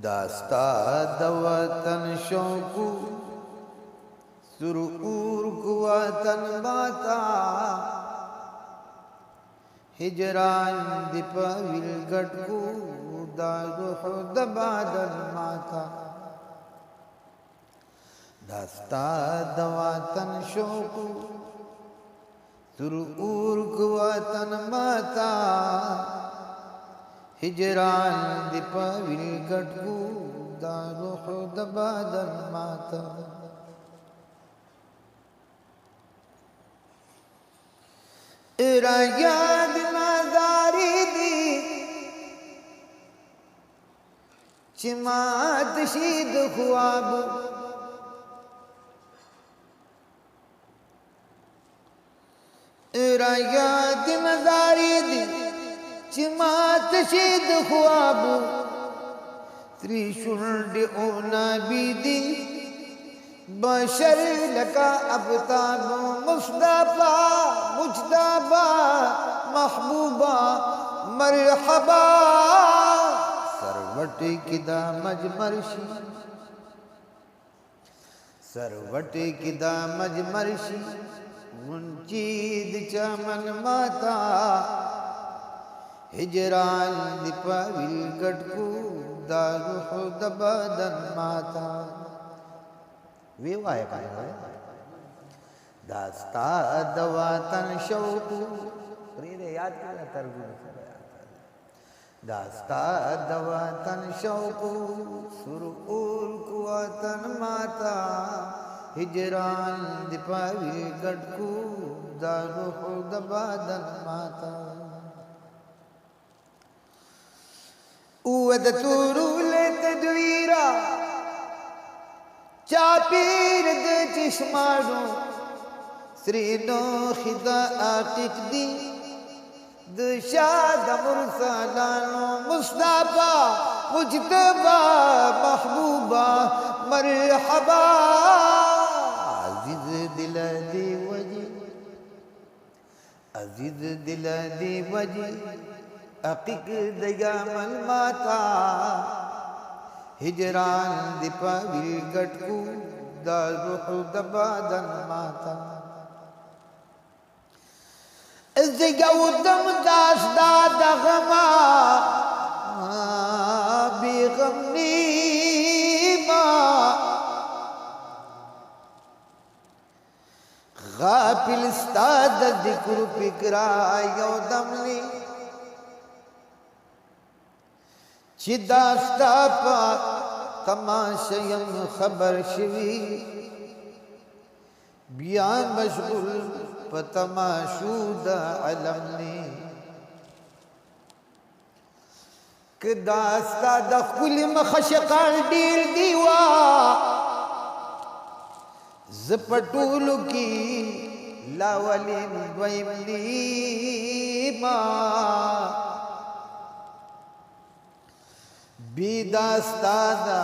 दास्ता दवतन शौकू सुरूर को वतन माता हिजरान दीपविल गटकू दारुह दबादल माता दास्ता दवतन शौकू सुरूर को वतन माता हिजरान दीपविल गटकू दारुह दबादल माता याद नजारी दी चिमात शीद ख्वाब याद नजारी दी चिमात शीद ख्वाब त्रिशुंड ओना बीदी बशर लका अबताब मुस्तफा मुजतबा महबूबा मरहबा सरवट किदा मजमरशी सरवट किदा मजमरशी मुंचीद चमन माता हिजरान दीपविल गटकू दारुह दबादल माता विवाह का दास्ता दवातन शौकू रे याद किया तरगुन दास्ता दवातन शौकू सुरूर कुवतन माता हिजरान दीपविल गटकू दारुह दबादल माता उवद तुरुले तदवीरा चापीर दे चिश्माडू श्रीनो खिदा आकिक दी दुशाद मुरसलानो मुस्तफा मुजतबा महबूबा मरहबा अजीज दिल दी वजी अजीज दिल दी वजी अकीक दयामल माता हिजरान दीपविल गटकू दारुह दबादल माता गौतम दास दादा गमा बेगमनी गाफिल स्ताद दिक्र फिक्रा यौदमनी चिदास्ता पा तमाशयम खबर शिवी बियान मशगुल पतमाशूद अलमनी कि दास्ता दखुल मखशकाल डील दीवा जपटूल की लावलिन द्वैमनी मा बिदास्तादा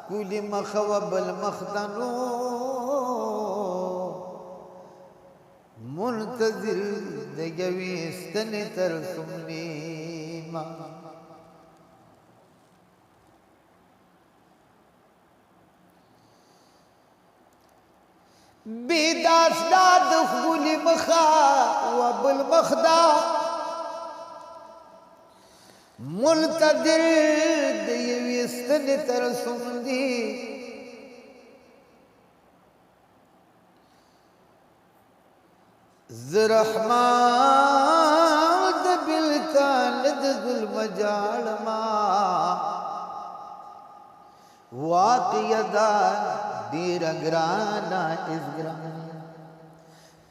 कुली मखवबल मखदनो मुंतजिर दगवीस्तन तरसुमनी मा बिदास्ताद कुली मखवबल मखदा मुल्तदिर दयवीस्तन तरसुमदी ज़रहमाद बिलतालद गुलमजालमा वाक़ियदा दीरगराना इज़ग्रान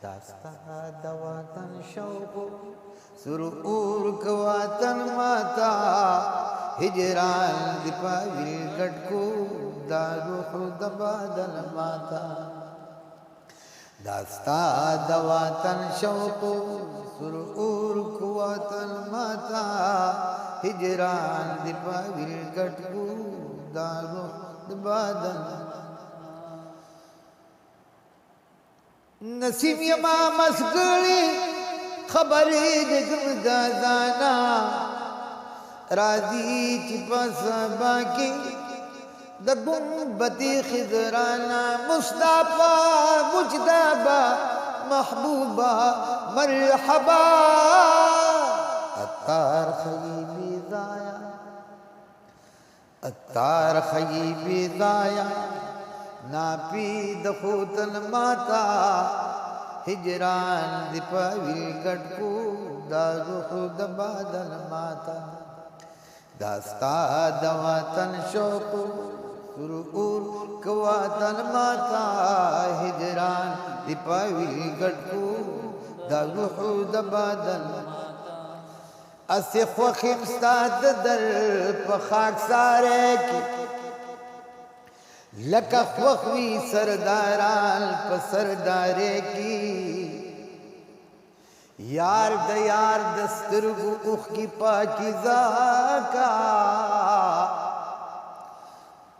दास्ता दवातन शौकू सुरूर कुवतन माता हिजरान दीपविल गटकू दारुह दबादल माता दास्ता दवातन शौकू सुरूर कुवतन माता हिजरान दीपविल गटकू दारुह दबादल नसीम यमा मस्गड़ी खबरी दिगम दादाना राजी चिपस बाकी द गुंबती खिजराना मुस्तफा मुजतबा महबूबा मरहबा अत्तार खयीबी दाया अत्तार खयीबी दाया नापी दखूतन माता हिजरान दिपावी गटकू दारुह दबादल माता दास्ता दवातन शोकू सुरूर कवातन माता हिजरान दिपावी गटकू दारुह दबादल असे ख्वखिम स्ताद दर पखाक सारे की लका ख्वखवी सरदाराल प सरदारे की यार दस्तरगु उख की पाकिज़ा का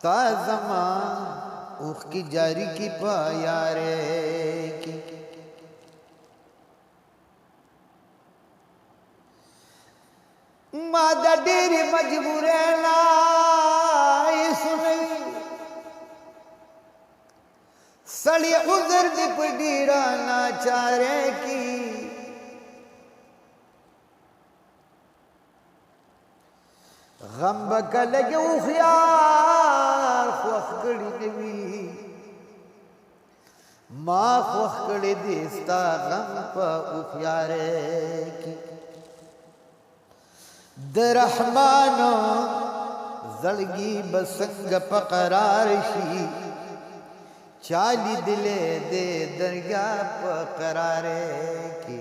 ताज़मा उख की जारी की पायारे की मादा डेरी मजबूर ना सुनी सड़ी उजर दिप डीरा नाचारे की गम बकल के उखियार खुखड़ी नवी माँ खुखड़ी दिस्ता गम प उखियारे की दरहमानो जलगी बसंग पकरारशी चाली दिले दे दरगा पकरारे की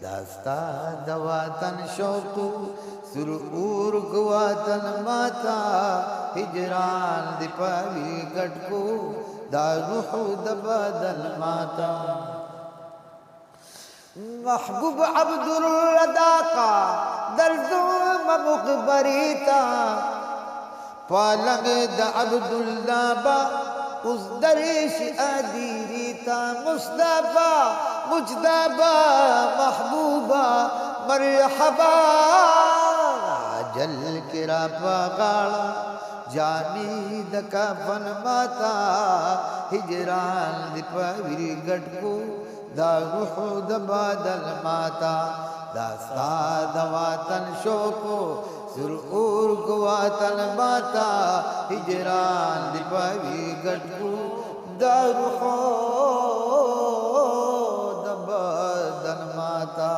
दास्ता दवातन शौकू सुरूर गवातन माता हिजरान दिपावी गटकू दारुह दबादल माता महबूब अब्दुल्रदा का दर्दो मुखबरीता पालंग द अब्दुल्लाबा उस दरिश अदीरीता मुस्तफा मुजतबा महबूबा मरहबा जल किरा पगाड़ा जामीद कफन माता हिजरान दिपावी गटकू दारुह दबादल माता दास्ता दवातन शोको सुरूर गवातन माता हिजरान दिपावी गटकू दारुह दबादल माता।